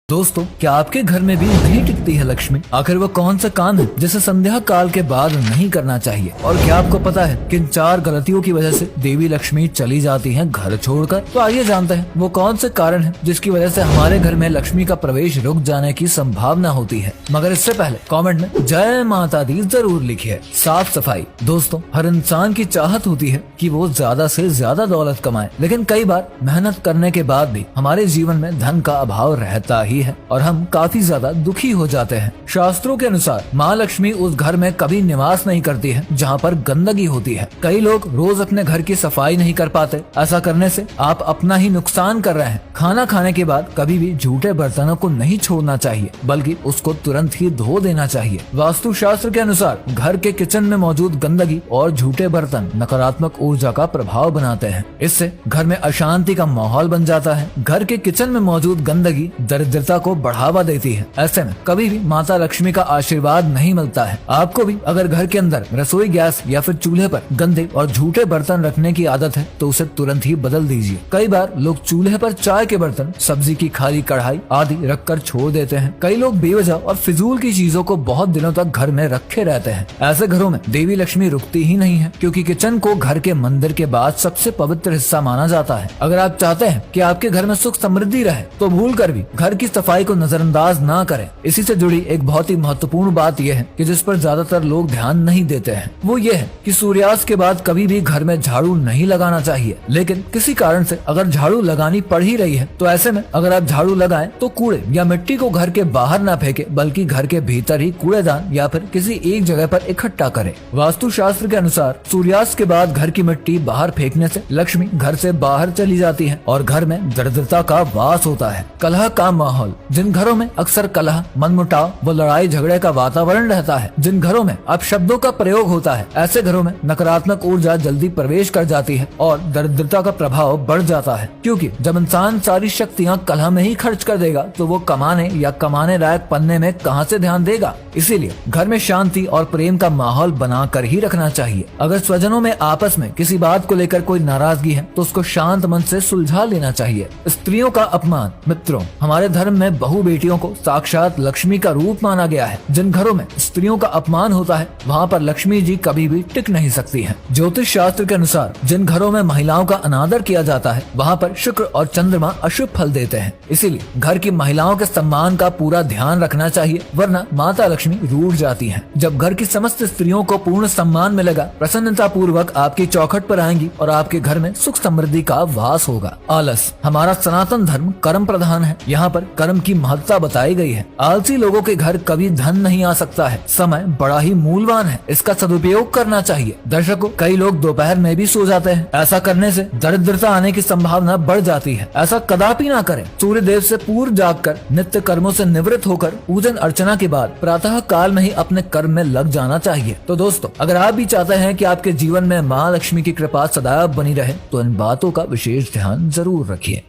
दोस्तों, क्या आपके घर में भी नहीं टिकती है लक्ष्मी? आखिर वो कौन सा काम है जिसे संध्या काल के बाद नहीं करना चाहिए? और क्या आपको पता है किन 4 गलतियों की वजह से देवी लक्ष्मी चली जाती हैं घर छोड़कर? तो आइए जानते हैं वो कौन से कारण है जिसकी वजह से हमारे घर में लक्ष्मी का प्रवेश रुक जाने की संभावना होती है। मगर इससे पहले कमेंट में जय माता दी जरूर लिखिए। साफ सफाई। दोस्तों, हर इंसान की चाहत होती है कि वो ज्यादा से ज्यादा दौलत कमाए, लेकिन कई बार मेहनत करने के बाद भी हमारे जीवन में धन का अभाव रहता ही है और हम काफी ज्यादा दुखी हो जाते हैं। शास्त्रों के अनुसार माँ लक्ष्मी उस घर में कभी निवास नहीं करती है जहाँ पर गंदगी होती है। कई लोग रोज अपने घर की सफाई नहीं कर पाते। ऐसा करने से आप अपना ही नुकसान कर रहे हैं। खाना खाने के बाद कभी भी झूठे बर्तनों को नहीं छोड़ना चाहिए, बल्कि उसको तुरंत ही धो देना चाहिए। वास्तु शास्त्र के अनुसार घर के किचन में मौजूद गंदगी और झूठे बर्तन नकारात्मक ऊर्जा का प्रभाव बनाते हैं। इससे घर में अशांति का माहौल बन जाता है। घर के किचन में मौजूद गंदगी दरिद्रता को बढ़ावा देती है। ऐसे में कभी भी माता लक्ष्मी का आशीर्वाद नहीं मिलता है। आपको भी अगर घर के अंदर रसोई गैस या फिर चूल्हे पर गंदे और झूठे बर्तन रखने की आदत है तो उसे तुरंत ही बदल दीजिए। कई बार लोग चूल्हे पर चाय के बर्तन, सब्जी की खाली कढ़ाई आदि रखकर छोड़ देते हैं। कई लोग बेवजह और फिजूल की चीजों को बहुत दिनों तक घर में रखे रहते हैं। ऐसे घरों में देवी लक्ष्मी रुकती ही नहीं है, क्योंकि किचन को घर के मंदिर के बाद सबसे पवित्र हिस्सा माना जाता है। अगर आप चाहते हैं कि आपके घर में सुख समृद्धि रहे तो भूल कर भी घर की सफाई को नजरअंदाज ना करें। इसी से जुड़ी एक बहुत ही महत्वपूर्ण बात यह है कि जिस पर ज्यादातर लोग ध्यान नहीं देते हैं, वो ये है कि सूर्यास्त के बाद कभी भी घर में झाड़ू नहीं लगाना चाहिए। लेकिन किसी कारण से अगर झाड़ू लगानी पड़ ही रही है तो ऐसे में अगर आप झाड़ू लगाएं तो कूड़े या मिट्टी को घर के बाहर ना फेंके, बल्कि घर के भीतर ही कूड़ेदान या फिर किसी एक जगह पर इकट्ठा करें। वास्तु शास्त्र के अनुसार सूर्यास्त के बाद घर की मिट्टी बाहर फेंकने से लक्ष्मी घर से बाहर चली जाती है और घर में दरिद्रता का वास होता है। कलह का माहौल। जिन घरों में अक्सर कलह, मनमुटाव व लड़ाई झगड़े का वातावरण रहता है, जिन घरों में अपशब्दों का प्रयोग होता है, ऐसे घरों में नकारात्मक ऊर्जा जल्दी प्रवेश कर जाती है और दरिद्रता का प्रभाव बढ़ जाता है। क्योंकि जब इंसान सारी शक्तियाँ कलह में ही खर्च कर देगा तो वो कमाने या कमाने लायक पन्ने में कहाँ से ध्यान देगा। इसीलिए घर में शांति और प्रेम का माहौल बना कर ही रखना चाहिए। अगर स्वजनों में आपस में किसी बात को लेकर कोई नाराजगी है तो उसको शांत मन से सुलझा लेना चाहिए। स्त्रियों का अपमान। मित्रों, हमारे धर्म में बहु बेटियों को साक्षात लक्ष्मी का रूप माना गया है। जिन घरों में स्त्रियों का अपमान होता है वहाँ पर लक्ष्मी जी कभी भी टिक नहीं सकती हैं। ज्योतिष शास्त्र के अनुसार जिन घरों में महिलाओं का अनादर किया जाता है वहाँ पर शुक्र और चंद्रमा अशुभ फल देते हैं। इसीलिए घर की महिलाओं के सम्मान का पूरा ध्यान रखना चाहिए, वरना माता लक्ष्मी रूठ जाती हैं। जब घर की समस्त स्त्रियों को पूर्ण सम्मान मिलेगा, प्रसन्नता पूर्वक आपकी चौखट पर आएंगी और आपके घर में सुख समृद्धि का वास होगा। आलस। हमारा सनातन धर्म कर्म प्रधान है। यहाँ पर कर्म की महत्ता बताई गई है। आलसी लोगों के घर कभी धन नहीं आ सकता है। समय बड़ा ही मूल्यवान है, इसका सदुपयोग करना चाहिए। दर्शकों, कई लोग दोपहर में भी सो जाते हैं। ऐसा करने से दरिद्रता आने की संभावना बढ़ जाती है। ऐसा कदापि ना करें। सूर्य देव से पूर्व जागकर नित्य कर्मों से निवृत्त होकर पूजन अर्चना के बाद प्रातः काल में ही अपने कर्म में लग जाना चाहिए। तो दोस्तों, अगर आप भी चाहते हैं कि आपके जीवन में माँ लक्ष्मी की कृपा सदैव बनी रहे तो इन बातों का विशेष ध्यान जरूर रखिए।